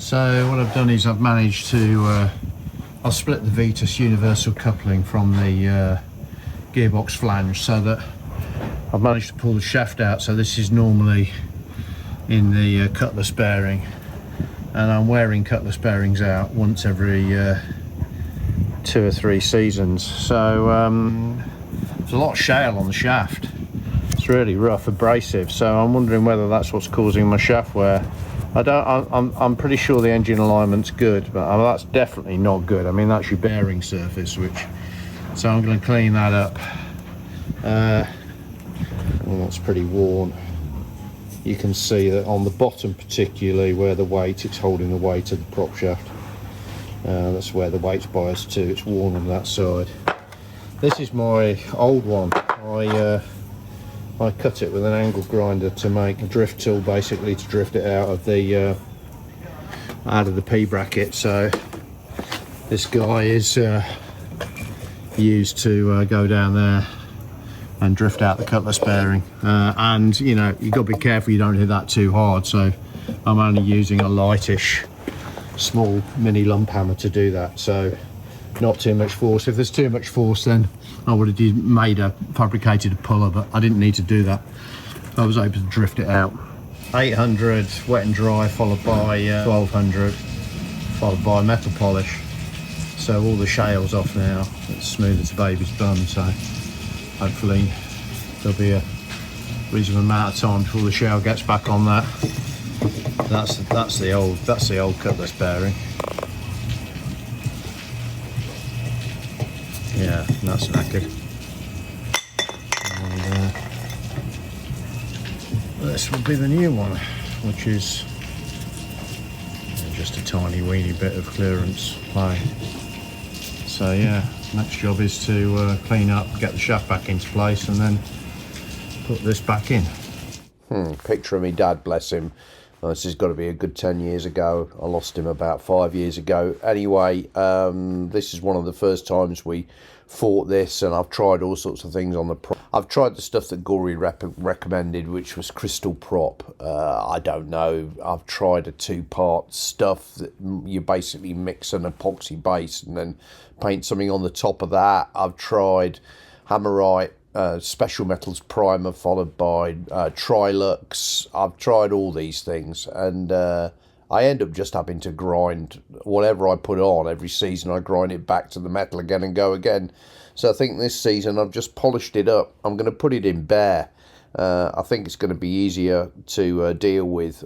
So what I've done is I've managed to I'll split the Vetus universal coupling from the gearbox flange, so that I've managed to pull the shaft out. So this is normally in the Cutlass bearing, and I'm wearing Cutlass bearings out once every 2 or 3 seasons. So there's a lot of shale on the shaft. It's really rough, abrasive, so I'm wondering whether that's what's causing my shaft wear. I'm pretty sure the engine alignment's good, but that's definitely not good. I mean, that's your bearing surface, so I'm going to clean that up. Well, that's pretty worn. You can see that on the bottom, particularly where it's holding the weight of the prop shaft. That's where the weight's biased to. It's worn on that side. This is my old one. I cut it with an angle grinder to make a drift tool, basically to drift it out of the P bracket. So this guy is used to go down there and drift out the Cutlass bearing. And you know, you've got to be careful you don't hit that too hard. So I'm only using a lightish, small mini lump hammer to do that. So not too much force. If there's too much force, then I would have fabricated a puller, but I didn't need to do that. I was able to drift it out. 800 wet and dry, followed by 1200, followed by metal polish. So all the shale's off now. It's smooth as a baby's bum. So hopefully there'll be a reasonable amount of time before the shale gets back on that. That's the old Cutlass bearing. Yeah, that's knackered. And this will be the new one, which is just a tiny weeny bit of clearance play. So yeah, next job is to clean up, get the shaft back into place, and then put this back in. Picture of me dad, bless him. This has got to be a good 10 years ago. I lost him about 5 years ago. Anyway, this is one of the first times we fought this, and I've tried all sorts of things on the prop. I've tried the stuff that Gory recommended, which was crystal prop. I don't know. I've tried a 2-part stuff that you basically mix an epoxy base and then paint something on the top of that. I've tried Hammerite, special metals primer, followed by Trilux. I've tried all these things, and I end up just having to grind whatever I put on every season. I grind it back to the metal again and go again. So I think this season I've just polished it up. I'm going to put it in bare. I think it's going to be easier to deal with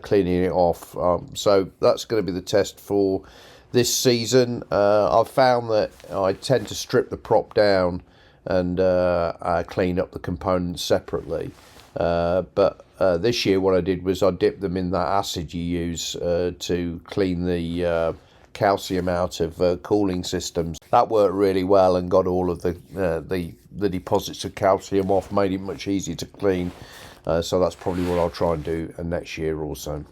cleaning it off. So that's going to be the test for this season. I've found that I tend to strip the prop down and clean up the components separately, but this year what I did was I dipped them in that acid you use to clean the calcium out of cooling systems. That worked really well and got all of the deposits of calcium off, made it much easier to clean. So that's probably what I'll try and do next year also.